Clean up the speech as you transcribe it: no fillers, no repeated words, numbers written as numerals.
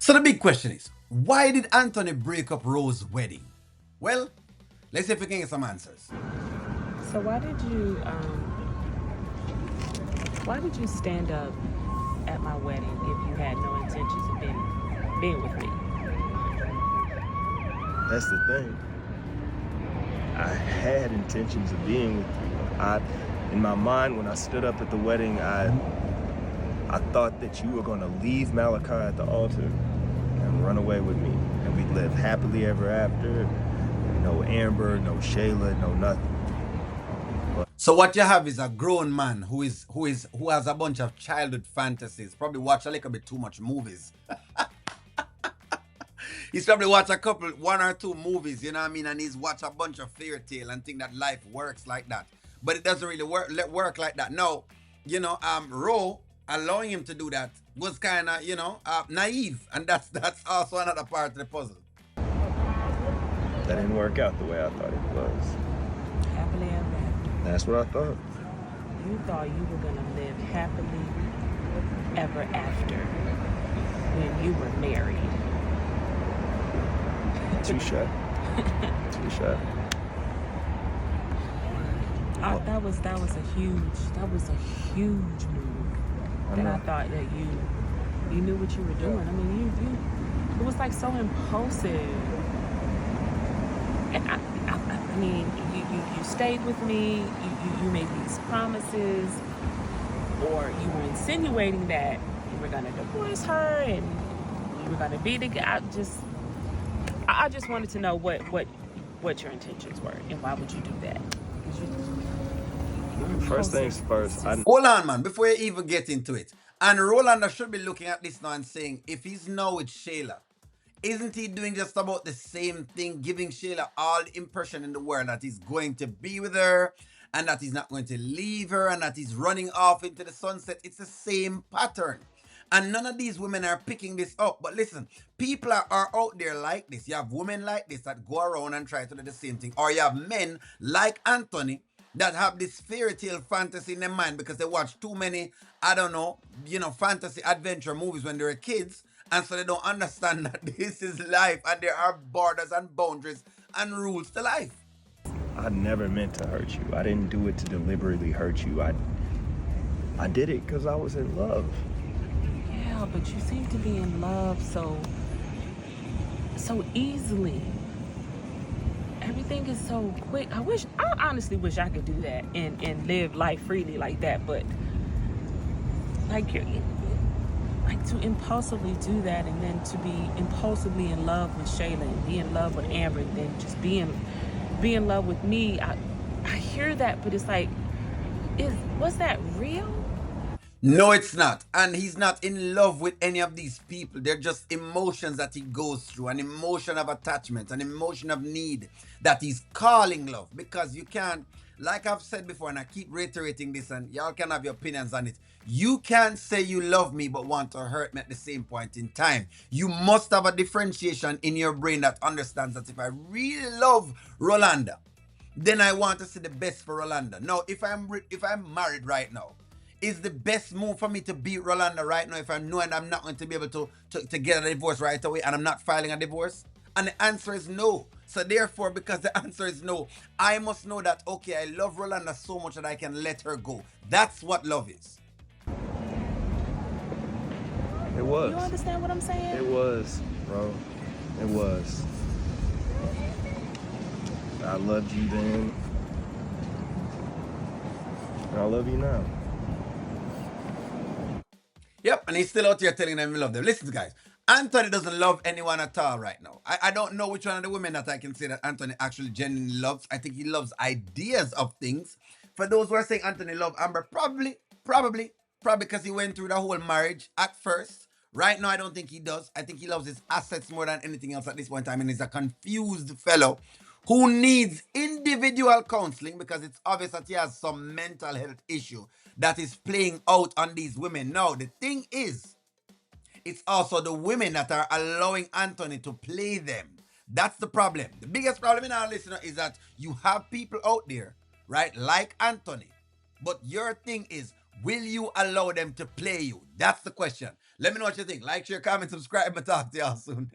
So the big question is, why did Anthony break up Rose's wedding? Well, let's see if we can get some answers. So why did you stand up at my wedding if you had no intentions of being with me? That's the thing. I had intentions of being with you. In my mind, when I stood up at the wedding, I thought that you were going to leave Malachi at the altar and run away with me, and we'd live happily ever after. No Amber, no Shayla, no nothing. So what you have is a grown man who has a bunch of childhood fantasies. Probably watch a little bit too much movies. He's probably watched one or two movies, you know what I mean, and he's watched a bunch of fairy tale and think that life works like that. But it doesn't really work like that. No, Ro allowing him to do that was kind of, naive, and that's also another part of the puzzle. That didn't work out the way I thought it was. Happily ever after. That's what I thought. You thought you were gonna live happily ever after when you were married. Touche. Touche. That was a huge move. And I thought that you knew what you were doing. I mean, you it was like so impulsive. And I mean, you stayed with me. You made these promises, or you were insinuating that you were gonna divorce her and you were gonna be together. I just wanted to know what your intentions were and why would you do that? First things first. Hold on, man, before you even get into it. And Rolanda should be looking at this now and saying, if he's now with Shayla, isn't he doing just about the same thing, giving Shayla all the impression in the world that he's going to be with her and that he's not going to leave her and that he's running off into the sunset? It's the same pattern. And none of these women are picking this up. But listen, people are out there like this. You have women like this that go around and try to do the same thing. Or you have men like Anthony that have this fairy tale fantasy in their mind because they watch too many, I don't know, fantasy adventure movies when they were kids. And so they don't understand that this is life and there are borders and boundaries and rules to life. I never meant to hurt you. I didn't do it to deliberately hurt you. I did it because I was in love. Yeah, but you seem to be in love so easily. Everything is so quick. I honestly wish I could do that and live life freely like that, but to impulsively do that and then to be impulsively in love with Shayla and be in love with Amber and then just be in love with me. I hear that, but it's like, was that real? No, it's not. And he's not in love with any of these people. They're just emotions that he goes through, an emotion of attachment, an emotion of need that he's calling love. Because you can't, like I've said before, and I keep reiterating this, and y'all can have your opinions on it. You can't say you love me but want to hurt me at the same point in time. You must have a differentiation in your brain that understands that if I really love Rolanda, then I want to see the best for Rolanda. Now, if I'm married right now, is the best move for me to beat Rolanda right now if I know and I'm not going to be able to get a divorce right away and I'm not filing a divorce? And the answer is no. So therefore, because the answer is no, I must know that, okay, I love Rolanda so much that I can let her go. That's what love is. It was. You understand what I'm saying? It was, bro. It was. I loved you then. And I love you now. Yep, and he's still out here telling them he love them. Listen, guys, Anthony doesn't love anyone at all right now. I don't know which one of the women that I can say that Anthony actually genuinely loves. I think he loves ideas of things. For those who are saying Anthony love Amber, probably because he went through the whole marriage at first. Right now, I don't think he does. I think he loves his assets more than anything else at this point in time. And he's a confused fellow who needs individual counseling because it's obvious that he has some mental health issue that is playing out on these women. Now, the thing is, it's also the women that are allowing Anthony to play them. That's the problem. The biggest problem in our listener is that you have people out there, right, like Anthony. But your thing is, will you allow them to play you? That's the question. Let me know what you think. Like, share, comment, subscribe, and talk to y'all soon.